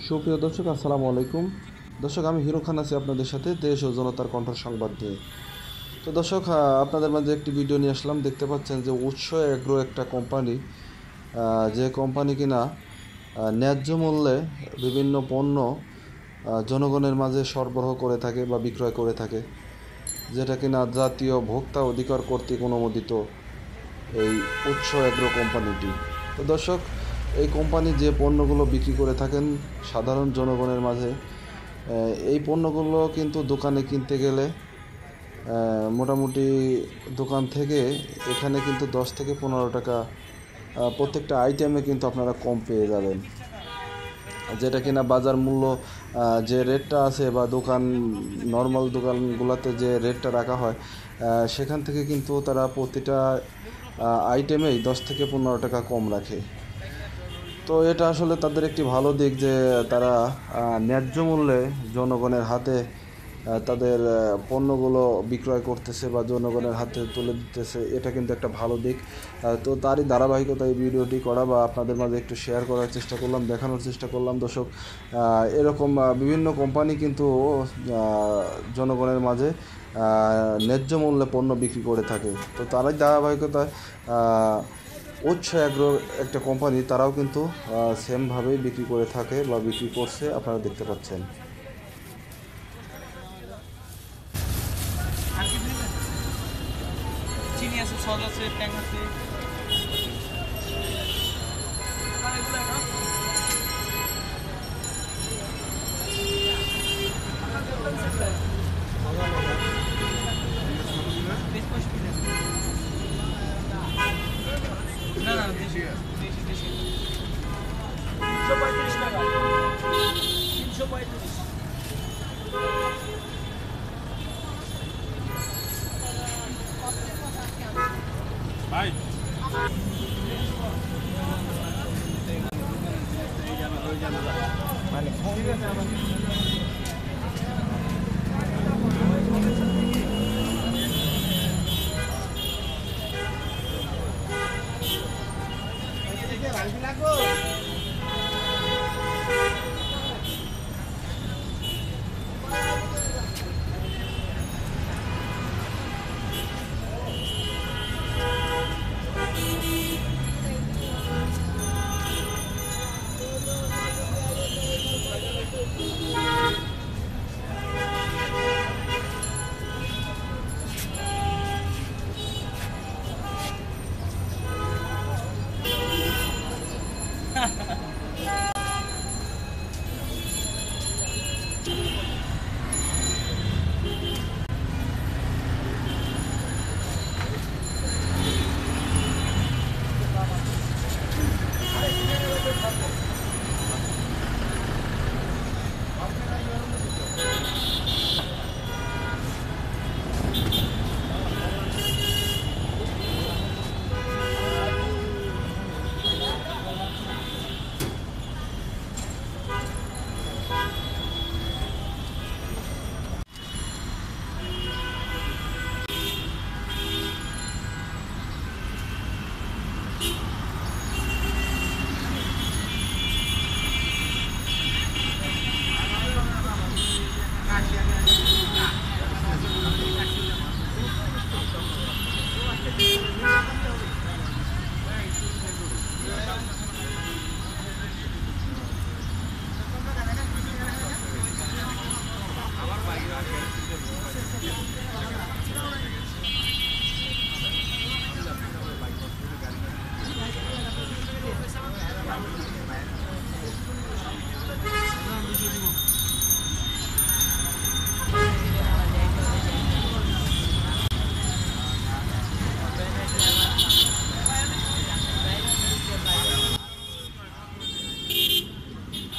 সুপ্রিয় দর্শক, আসসালামু আলাইকুম। দর্শক, আমি হিরো খান আছি আপনাদের সাথে দেশ ও জনতার কণ্ঠ সংবাদ নিয়ে। তো দর্শক, আপনাদের মাঝে একটি ভিডিও নিয়ে আসলাম। দেখতে পাচ্ছেন যে উৎস এগ্রো একটা কোম্পানি, যে কোম্পানি কিনা ন্যায্য মূল্যে বিভিন্ন পণ্য জনগণের মাঝে সরবরাহ করে থাকে বা বিক্রয় করে থাকে, যেটা কিনা জাতীয় ভোক্তা অধিকার কর্তৃক অনুমোদিত এই উৎস এগ্রো কোম্পানিটি। তো দর্শক, এই কোম্পানি যে পণ্যগুলো বিক্রি করে থাকেন সাধারণ জনগণের মাঝে, এই পণ্যগুলো কিন্তু দোকানে কিনতে গেলে মোটামুটি দোকান থেকে এখানে কিন্তু 10 থেকে 15 টাকা প্রত্যেকটা আইটেমে কিন্তু আপনারা কম পেয়ে যাবেন, যেটা কিনা বাজার মূল্য যে রেটটা আছে বা নর্মাল দোকানগুলোতে যে রেটটা রাখা হয়, সেখান থেকে কিন্তু তারা প্রতিটা আইটেমেই 10 থেকে 15 টাকা কম রাখে। তো এটা আসলে তাদের একটি ভালো দিক যে তারা ন্যায্য মূল্যে জনগণের হাতে তাদের পণ্যগুলো বিক্রয় করতেছে বা জনগণের হাতে তুলে দিতেছে। এটা কিন্তু একটা ভালো দিক। তো তারই ধারাবাহিকতায় এই ভিডিওটি করা বা আপনাদের মাঝে একটু শেয়ার করার চেষ্টা করলাম, দেখানোর চেষ্টা করলাম। দর্শক, এরকম বিভিন্ন কোম্পানি কিন্তু জনগণের মাঝে ন্যায্য মূল্যে পণ্য বিক্রি করে থাকে। তো তারই ধারাবাহিকতায় উৎস এগ্রো একটা কোম্পানি, তারাও কিন্তু সেমভাবেই বিক্রি করে থাকে বা বিক্রি করছে, আপনারা দেখতে পাচ্ছেন। চিনি আছে, সস আছে, ট্যাং আছে। না না, দেশি দেশি দেশি 335 টাকা, 335। ভাই মানে ঠিক আছে।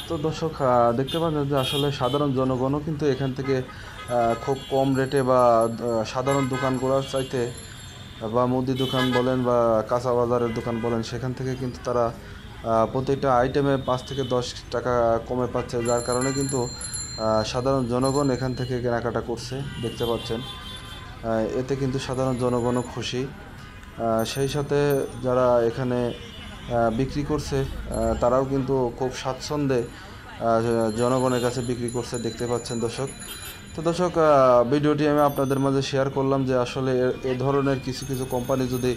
তো দর্শক, দেখতে পাচ্ছেন যে আসলে সাধারণ জনগণও কিন্তু এখান থেকে খুব কম রেটে বা সাধারণ দোকানগুলোর চাইতে বা মুদি দোকান বলেন বা কাঁচা বাজারের দোকান বলেন, সেখান থেকে কিন্তু তারা প্রত্যেকটা আইটেমে 5 থেকে 10 টাকা কমে পাচ্ছে, যার কারণে কিন্তু সাধারণ জনগণ এখান থেকে কেনাকাটা করছে, দেখতে পাচ্ছেন। এতে কিন্তু সাধারণ জনগণও খুশি। সেই সাথে যারা এখানে বিক্রি করছে তারাও কিন্তু খুব স্বাচ্ছন্দ্যে জনগণের কাছে বিক্রি করছে দেখতে পাচ্ছেন দর্শক। তো দর্শক, ভিডিওটি আমি আপনাদের মাঝে শেয়ার করলাম যে আসলে এ ধরনের কিছু কিছু কোম্পানি যদি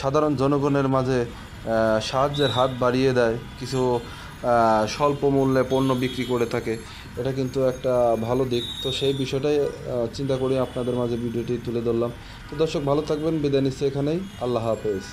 সাধারণ জনগণের মাঝে সাহায্যের হাত বাড়িয়ে দেয়, কিছু স্বল্প মূল্যে পণ্য বিক্রি করে থাকে, এটা কিন্তু একটা ভালো দিক। তো সেই বিষয়টাই চিন্তা করে আপনাদের মাঝে ভিডিওটি তুলে ধরলাম। তো দর্শক, ভালো থাকবেন, বিদায় নিচ্ছি এখানেই। আল্লাহ হাফেজ।